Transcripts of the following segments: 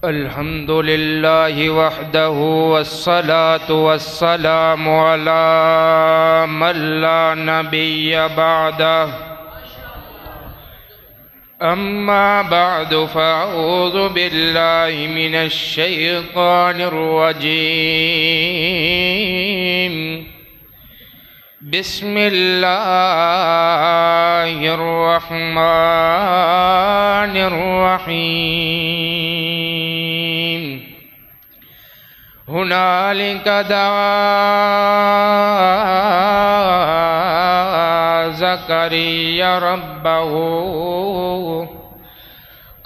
الحمد لله وحده والصلاة والسلام على من لا نبي بعده أما بعد فأعوذ بالله من الشيطان الرجيم بسم الله الرحمن الرحيم هنالك دعا زكريا ربه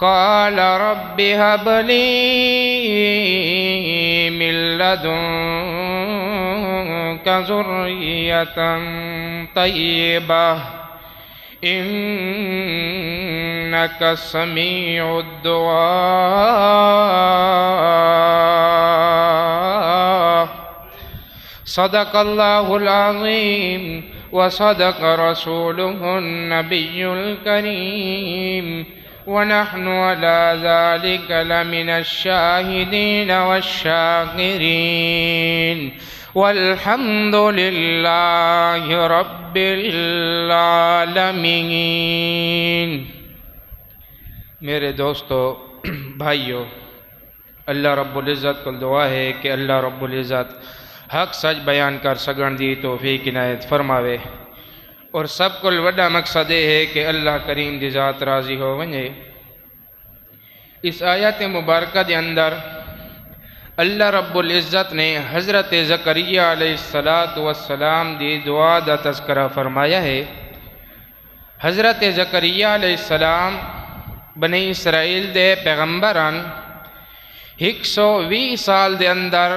قال رب هب لي من لدنك ذرية طيبة إنك سميع الدعاء صدق الله العظيم وصدق رسوله النبي الكريم ونحن على ذلك لمن الشاهدين والشاكرين والحمد لله رب العالمین۔ میرے دوستو، بھائیو، اللہ رب العزت کو دعا ہے کہ اللہ رب العزت حق سچ بیان کر سگن دی توفیق عنایت فرماوے، اور سب کو وڈا مقصد ہے کہ اللہ کریم دی ذات راضی ہو ونجے۔ اس آیت مبارکہ دے اندر اللہ رب العزت نے حضرت زکریا علیہ السلام دی دعا دا تذکرہ فرمایا ہے۔ حضرت زکریا علیہ السلام بنی اسرائیل دے پیغمبران 120 سال دے اندر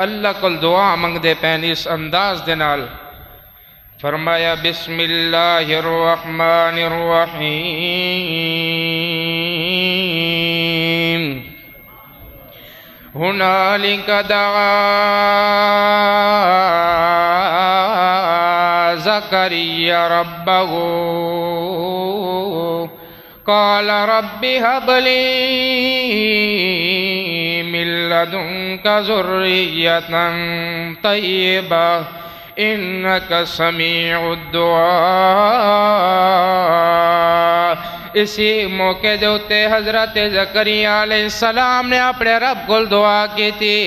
اللہ کو دعا منگ دے پین اس انداز دے نال فرمایا بسم اللہ الرحمن الرحیم ہنالک دعا زکریا ربہ قال رب هب لي من لدنك ذرية طيبة إنك سميع الدعاء۔ اسی موقع دے اتے حضرت زکریا علیہ السلام نے اپنے رب کو دعا کی تھی،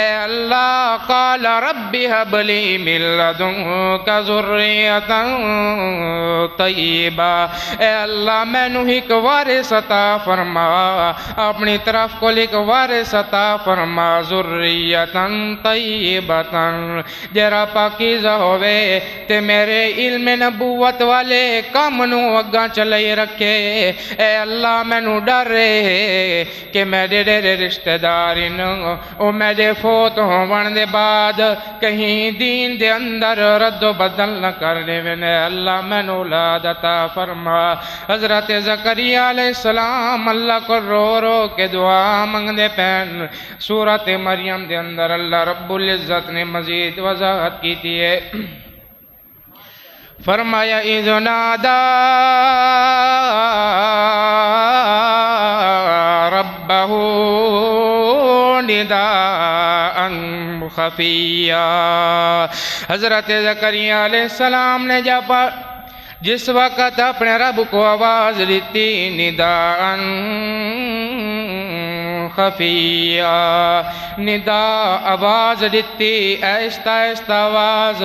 اے اللہ قال رب هب لي من لدنك ذرية طیبہ، اے اللہ میں نو ایک وارث عطا فرما، اپنی طرف کو ایک وارث عطا فرما، ذریۃ طیبۃ جرا پاکیزہ ہوئے تے میرے علم نبوت والے کام نو اگاں چلائی رکھے۔ اے اللہ میں نو ڈر رہے کہ میرے رشتہ داری او میرے فوت ہون دے بعد کہیں دین دے اندر رد و بدل نہ کرنے میں، اللہ میں نو اولاد عطا فرما۔ حضرت زکریا علیہ السلام اللہ کو رو رو کے دعا منگ دے پین۔ سورۃ مریم دے اندر اللہ رب العزت نے مزید وضاحت کی تھی ہے، فرمایا اذ نادا ربہ نداء خفیا۔ حضرت زکریا علیہ السلام نے جس وقت اپنے رب کو آواز دیتی نداء خفیہ، ندا آواز دیتی آہستہ آہستہ آواز،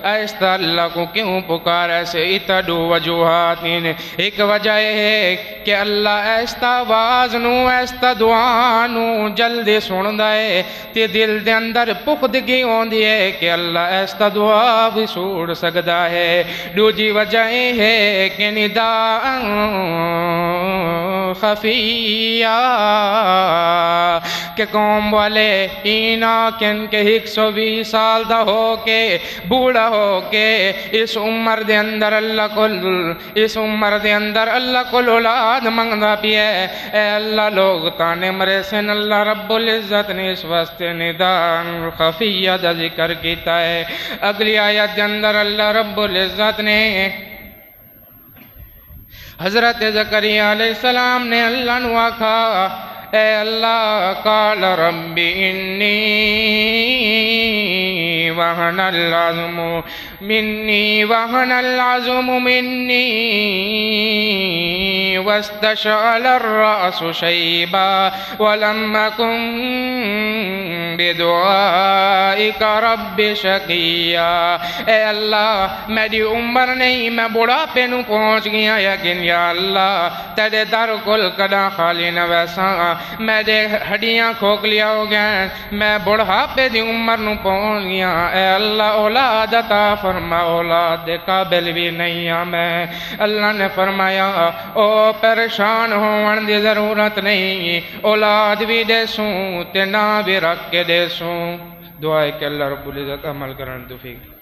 آہستہ اللہ کو کیوں پکار ایسے اتدو وجوہاتین۔ ایک وجہ ہے کہ اللہ آہستہ آواز نو آہستہ دعا نو جلدی سن دائے تے دل دے اندر پختگی ہوندی ہے کہ اللہ آہستہ دعا بھی سوڑ سکتا ہے۔ دوجی وجہ ہے کہ نداء خفیہ کہ قوم والے اینا کن کے 120 سال دا ہو کے بوڑھا ہو کے اس عمر دے اندر اللہ کو اولاد منگنا پی ہے۔ اے اللہ لوگ تانے مرے سن، اللہ رب العزت نے اس واسطے نداء خفیہ دا ذکر کیتا ہے۔ اگلی آیت دے اندر اللہ رب العزت نے حضرت زکریا علیہ السلام نے اللہ نو آکھا اے اللہ قال رب انی وہن العظم منی واستشعل الرأس شیبا ولم اکن بدعائک رب شقیا۔ اے اللہ میری عمر نہیں، میں بڑھاپے نو پہنچ گیا، لیکن یا اللہ تیرے در کل کدا خالی نہ ویسا، میرے ہڈیاں کھوکھلیاں ہو گئے، میں بڑھاپے دی عمر نو پہنچ گیا، اے اللہ اولاد عطا فرما، اولاد دے قابل بھی نہیں ہاں میں۔ اللہ نے فرمایا او پریشان ہون دی ضرورت نہیں، اولاد بھی دے سوں تے نہ بھی رکھ کے دے سوں۔ دعا ہے کہ اللہ رب العزت عمل کرن توفیق۔